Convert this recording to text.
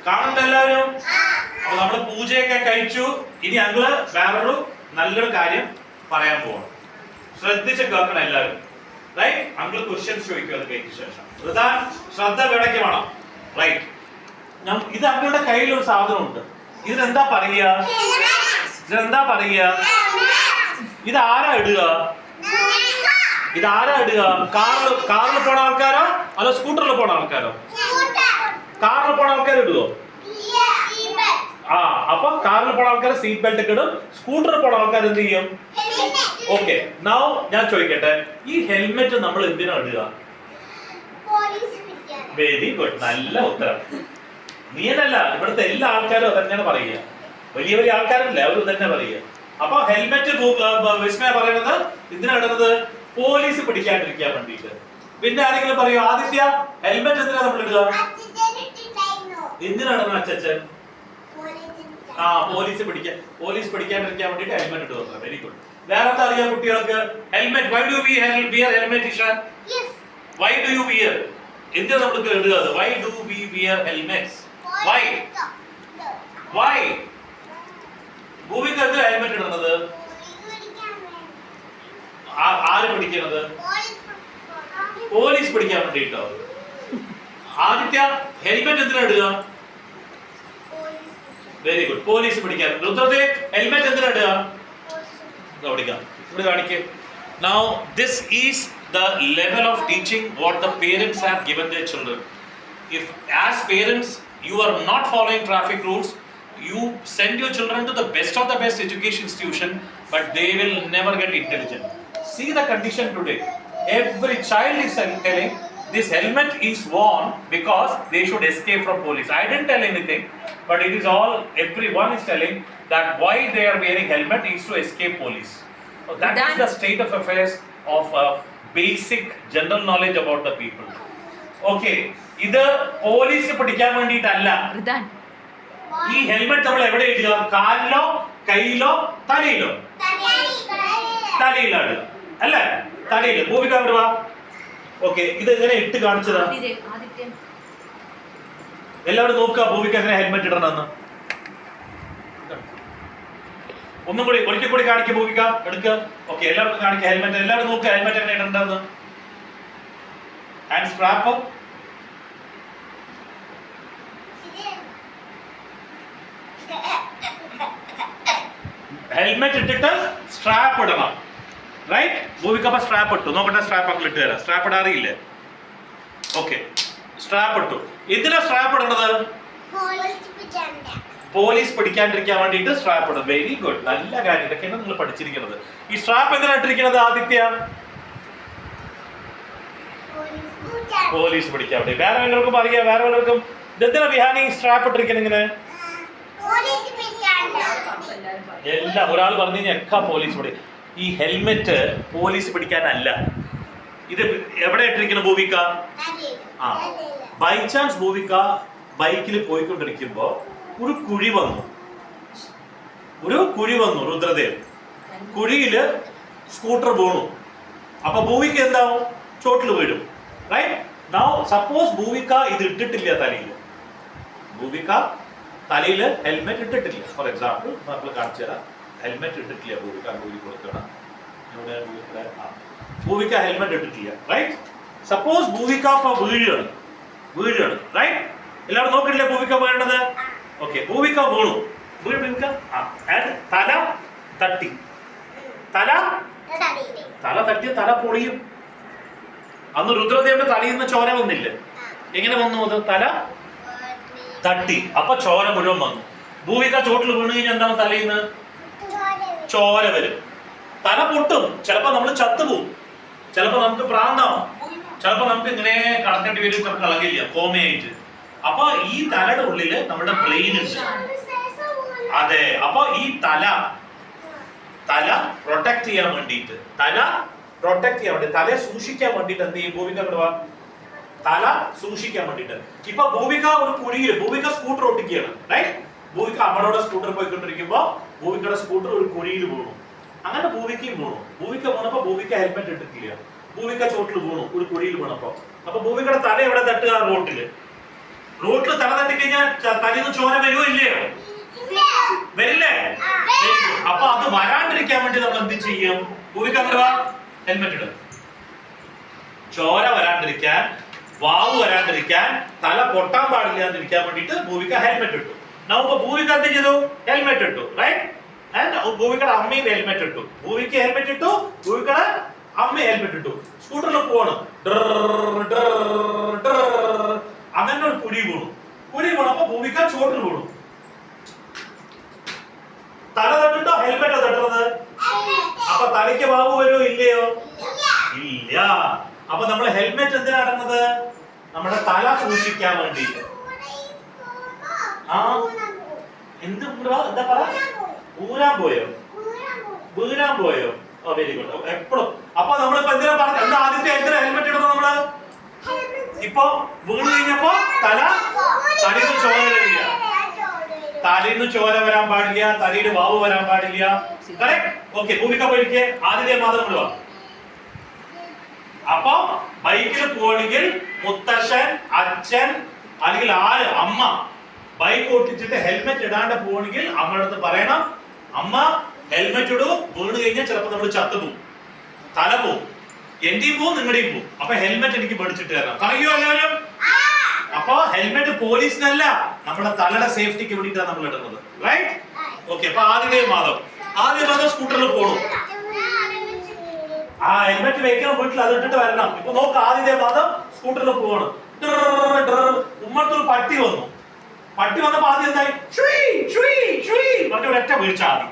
കാണണ്ട എല്ലാവരും? അപ്പൊ നമ്മള് പൂജയൊക്കെ കഴിച്ചു. ഇനി ഞങ്ങള് വേറൊരു നല്ലൊരു കാര്യം പറയാൻ പോവാം. ശ്രദ്ധിച്ച് കേൾക്കണം എല്ലാവരും. റൈറ്റ്? അങ്കിള് ക്വസ്റ്റ്യൻസ് ചോദിക്കും അത് കഴിഞ്ഞ ശേഷം. ശ്രദ്ധ ഇവിടേക്ക് വേണം. റൈറ്റ്? ഇത് അങ്കിളുടെ കയ്യിൽ ഒരു സാധനമുണ്ട്. ഇതിനെന്താ പറയുക? ഇതെന്താ പറയുക? ഇതാരാ ഇടുക? ഇതാരാ ഇടുക? കാറിൽ പോണ ആൾക്കാരോ അതോ സ്കൂട്ടറിൽ പോണ ആൾക്കാരോ? കാറിൽ പോണ ആൾക്കാർ ഇടുവോ? അപ്പൊ കാറിൽ പോണ ആൾക്കാർ സീറ്റ് ബെൽറ്റ് ഒക്കെ ഇടും. സ്കൂട്ടറിൽ പോണ ആൾക്കാർ എന്ത് ചെയ്യും? ഓക്കെ, നൗ ഞാൻ ചോദിക്കട്ടെ, ഈ ഹെൽമെറ്റ് നമ്മൾ എന്തിനാ ഇടുക? വെരി ഗുഡ്, നല്ല ഉത്തരം. നീനല്ല, ഇവിടുത്തെ എല്ലാ ആൾക്കാരും അതന്നെയാണ് പറയുക. വലിയ വലിയ ആൾക്കാരല്ലേ അവരും തന്നെ പറയുക. അപ്പൊ ഹെൽമെറ്റ് വിസ്മയ പറയുന്നത് എന്തിനാ ഇടുന്നത്? പോലീസ് പിടിക്കാണ്ടിരിക്കാൻ വേണ്ടിയിട്ട്. പിന്നെ ആരെങ്കിലും പറയോ ആദിത്യ ഹെൽമെറ്റ് എന്തിനാ നമ്മൾ ഇടുക? എന്തിനാണ് അച്ഛൻ? പോലീസ് പിടിക്കാണ്ടിരിക്കാൻ വേണ്ടിട്ട് ഹെൽമെറ്റ് ഇടുക. Very good. വേറെ എന്താ അറിയാം കുട്ടികൾക്ക്? Helmet, why do we wear helmet Ishan? Why do you wear? എന്തിനാ നമ്മൾ ഇടുക? Why do we wear helmets? Why ഭൂമിക്ക് എന്തിനാ ഹെൽമെറ്റ് ഇടുന്നത്? ആര് പിടിക്കുന്നത്? പോലീസ് പിടിക്കാൻ വേണ്ടിട്ടോ. ആദിത്യ ഹെൽമെറ്റ് എന്തിനാ ഇടുക? വെരി ഗുഡ്, പോലീസ് പിടിക്കാൻ. രുദ്രദേവ് ഹെൽമെറ്റ് എന്തിനാ ഇടുക? ഇവിടെ കാണിക്കേ. Now this is the level of teaching what the parents have given their children. If as parents you are not following traffic rules, you send your children to the best of the best education institution, but they will never get intelligent. See the condition today. Every child is telling this helmet is worn because they should escape from police. I didn't tell anything, but it is all, everyone is telling that why they are wearing helmet is to escape police. So that is the state of affairs of basic general knowledge about the people. Okay, ഇത് police പിടിക്കാൻ വേണ്ടിയിട്ടല്ല. ഈ helmet നമ്മൾ എവിടെ ഇടുക? കാലിലോ കയ്യിലോ തലയിലോ? തലയിലാണ് ഇടുക അല്ലേ? തലയില്. ഭൂമിക വിടുക. ഓക്കെ, ഇത് എങ്ങനെ ഇട്ട് കാണിച്ചതാ? എല്ലാവരും നോക്കുക ഭൂമിക്ക് എങ്ങനെ ഹെൽമെറ്റ് ഇടണമെന്ന്. ഒന്നും കൂടി ഒരിക്കൽ കൂടി കാണിക്കുക ഭൂമിക. എടുക്കുക. ഓക്കെ, എല്ലാവർക്കും കാണിക്കുക ഹെൽമെറ്റ്. എല്ലാവരും നോക്കുക ഹെൽമെറ്റ് എങ്ങനെ ഇടേണ്ടതെന്ന്. Hand strap. ഹെൽമെറ്റ് ഇട്ടിട്ട് സ്ട്രാപ്പ് ഇടണം. റൈറ്റ്? ഭൂമിക്ക് അപ്പൊ സ്ട്രാപ്പ് ഇട്ടു. നോക്കട്ടെ, സ്ട്രാപ്പ് അങ്ങ് ഇട്ട് തരാം. സ്ട്രാപ്പ് ഇടാൻ അറിയില്ലേ? ഓക്കെ, സ്ട്രാപ്പ് ഇട്ടു. എന്തിനാ സ്ട്രാപ്പ് ഇടേണ്ടത്? പോലീസ് പിടിക്കാണ്ടിരിക്കാൻ വേണ്ടിയിട്ട് സ്ട്രാപ്പ് ഇടും. വെരി ഗുഡ്, നല്ല കാര്യം. ഇതൊക്കെയാണ് നിങ്ങൾ പഠിച്ചിരിക്കുന്നത്. ഈ സ്ട്രാപ്പ് എന്തിനാ ഇട്ടിരിക്കുന്നത് ആദിത്യ? പോലീസ് പിടിക്കാൻ വേണ്ടി. വേറെ വല്ലവർക്കും അറിയാം? വേറെ വല്ലവർക്കും ഇതെന്തിനാ വിഹാനി സ്ട്രാപ്പ് ഇട്ടിരിക്കുന്നത് ഇങ്ങനെ? എല്ലാം ഒരാൾ പറഞ്ഞു കഴിഞ്ഞാൽ ഒക്കെ പോലീസ് പിടി. ഈ ഹെൽമെറ്റ് പോലീസ് പിടിക്കാനല്ല. ഇത് എവിടെ ഇട്ടിരിക്കുന്ന ഭൂമിക? ബൈ ചാൻസ് ഭൂമിക ബൈക്കിൽ പോയിക്കൊണ്ടിരിക്കുമ്പോ ഒരു കുഴി വന്നു. രുദ്രദേവ് കുഴിയില് സ്കൂട്ടർ വീണു. അപ്പൊ ഭൂമിക എന്താവും? ചോട്ടിൽ വീഴും. റൈറ്റ്? നൗ സപ്പോസ് ഭൂമിക ഇത് ഇട്ടിട്ടില്ല തലയിൽ. ഭൂമിക തലയിൽ ഹെൽമെറ്റ് ഇട്ടിട്ടില്ല. ഫോർ എക്സാമ്പിൾ നമ്മൾ കാണിച്ചു തരാം. ഹെൽമെറ്റ് ഇട്ടിട്ടില്ല ഭൂമിക. കൊടുക്കണം. ഭൂമിക ഹെൽമെറ്റ് ഇട്ടിട്ടില്ല. റൈറ്റ്? സപ്പോസ് ഭൂമിക വീഴാണ്. റൈറ്റ്? എല്ലാവരും നോക്കിട്ടില്ലേ ഭൂമിക വീഴേണ്ടത്? ഓക്കെ, ഭൂമിക വീണു. ഭൂമിക തല തട്ടി. തല തല പൊളിയും. അന്ന് രുദ്രദേവന്റെ തലയിൽ നിന്ന് ചോര വന്നില്ലേ? എങ്ങനെ വന്നു അത്? തല തട്ടി. അപ്പൊ ചോര മുഴുവൻ വന്നു. ഭൂമിക ചോട്ടിൽ വീണ് കഴിഞ്ഞാൽ എന്താണ്? തലയിൽ നിന്ന് ചോര വരും. തല പൊട്ടും. ചിലപ്പോ നമ്മൾ ചത്തുപോകും. ചിലപ്പോ നമുക്ക് പ്രാന്താവും. ചിലപ്പോ നമുക്ക് ഇങ്ങനെ കടക്കേണ്ടി വരും. ചിലപ്പോൾ കളകില്ല, കോമയായിട്ട്. അപ്പൊ ഈ തലയുടെ ഉള്ളില് നമ്മുടെ ബ്രെയിൻ ഉണ്ട്. അതെ, അപ്പൊ ഈ തല പ്രൊട്ടക്ട് ചെയ്യാൻ വേണ്ടിയിട്ട്, തലയെ സൂക്ഷിക്കാൻ വേണ്ടിയിട്ട് എന്ത് ചെയ്യും ഭൂമിക? തല സൂക്ഷിക്കാൻ വേണ്ടിയിട്ട്. ഇപ്പൊ ഭൂമിക ഒരു കുഴിയില്, ഭൂമിക സ്കൂട്ടർ ഓട്ടിക്കുകയാണ്. റൈറ്റ്? ഭൂമിക അമ്മയുടെ സ്കൂട്ടർ പോയിക്കൊണ്ടിരിക്കുമ്പോ ഭൂമികയുടെ സ്കൂട്ടർ ഒരു കുഴിയിൽ വീണു. അങ്ങനെ ഭൂമിക്കയും വീണു. ഭൂമിക വീണപ്പോ ഭൂമിക ഹെൽമെറ്റ് ഇട്ടിട്ടില്ല. ഭൂമിക ചോട്ടിൽ വീണു, ഒരു കുഴിയിൽ വീണപ്പോ. അപ്പൊ ഭൂമികയുടെ തല എവിടെ തട്ടുക? റോട്ടില്. റോട്ടിൽ തല തട്ടി കഴിഞ്ഞാൽ തലേന്ന് ചോര വരുമോ ഇല്ലയോ? വരില്ലേ? അപ്പൊ അത് വരാണ്ടിരിക്കാൻ വേണ്ടി നമ്മൾ എന്ത് ചെയ്യും? ഹെൽമെറ്റ് ഇടും. ചോര വരാണ്ടിരിക്കാൻ, വാവ് വരാണ്ടിരിക്കാൻ, തല പൊട്ടാൻ പാടില്ലാതിരിക്കാൻ വേണ്ടിട്ട് ഭൂവിക ഹെൽമെറ്റ് ഇട്ടു. നമുക്ക് ഭൂവിക എന്ത് ചെയ്തു? ഹെൽമെറ്റ് ഇട്ടു, റൈറ്റ്? ഭൂവിക്കയുടെ അമ്മയും ഹെൽമെറ്റ് ഇട്ടു. ഭൂവിക്ക് ഹെൽമെറ്റ് ഇട്ടു, ഭൂവിക്കയുടെ അമ്മ ഹെൽമെറ്റ് ഇട്ടു. സ്കൂട്ടറിൽ പോവാണ്, അങ്ങനെ ഒരു കുഴി വീണു. അപ്പൊ ഭൂവിക ചോട്ടിൽ വീണു. തല തട്ടിട്ടോ ഹെൽമെറ്റോ തട്ടുന്നത്? അപ്പൊ തലയ്ക്ക് വാവ് വരുമോ ഇല്ലയോ? ഇല്ല. അപ്പൊ നമ്മൾ ഹെൽമെറ്റ് എന്തിനാ ഇടുന്നത്? നമ്മുടെ തല സൂക്ഷിക്കാൻ വേണ്ടി. ആ എന്ത് എന്താ പറ? ഊരാൻ പോയോ? വീഴാൻ പോയോ? ഓ വെരി ഗുഡ്. എപ്പോഴും അപ്പൊ നമ്മളിപ്പോ എന്തിനാ പറഞ്ഞ എന്താ ആദ്യത്തെ എന്തിനാ ഹെൽമെറ്റ് ഇടുന്നത് നമ്മള്? ഇപ്പൊ വീണ് കഴിഞ്ഞപ്പോ തലയിൽ ചോര വരില്ല, തലയിൽ ചോര വരാൻ പാടില്ല, തലയിൽ വാവ് വരാൻ പാടില്ല. ഓക്കെ, ഭൂമിക പോയിരിക്കെ ആദ്യത്തെ മാത്രം വിടുക. അപ്പൊ ബൈക്കിൽ പോകണമെങ്കിൽ മുത്തശ്ശൻ, അച്ഛൻ അല്ലെങ്കിൽ ആര്, അമ്മ ബൈക്ക് ഓട്ടിച്ചിട്ട് ഹെൽമെറ്റ് ഇടാണ്ട് പോകണമെങ്കിൽ അമ്മയുടെ അടുത്ത് പറയണം, അമ്മ ഹെൽമെറ്റ് ഇടൂ, വീണ് കഴിഞ്ഞാൽ ചിലപ്പോൾ നമ്മൾ ചത്തുപോകും, തല പോവും, എന്റെയും പോവും നിങ്ങളുടെയും പോവും. അപ്പൊ ഹെൽമെറ്റ് എനിക്ക് മേടിച്ചിട്ട് തരണം. പറയോ എല്ലാവരും? അപ്പൊ ഹെൽമെറ്റ് പോലീസിനല്ല, നമ്മുടെ തലയുടെ സേഫ്റ്റിക്ക് വേണ്ടിയിട്ടാണ് നമ്മൾ ഇടുന്നത്, റൈറ്റ്? ഓക്കെ. അപ്പൊ ആദ്യ മാധവ് സ്കൂട്ടറിൽ പോകണം. ആ ഹെൽമെറ്റ് വെക്കണം വീട്ടിൽ, അത് ഇട്ടിട്ട് വരണം. ഇപ്പൊ നോക്ക്, ആദ്യ മാധവ് സ്കൂട്ടറിൽ പോവാണ്. ഉമ്മർത്തൊരു പട്ടി വന്നു. പട്ടി വന്നപ്പോ ആദ്യം എന്തായി? മറ്റേ ഒരൊറ്റ വീഴ്ച ആദ്യം.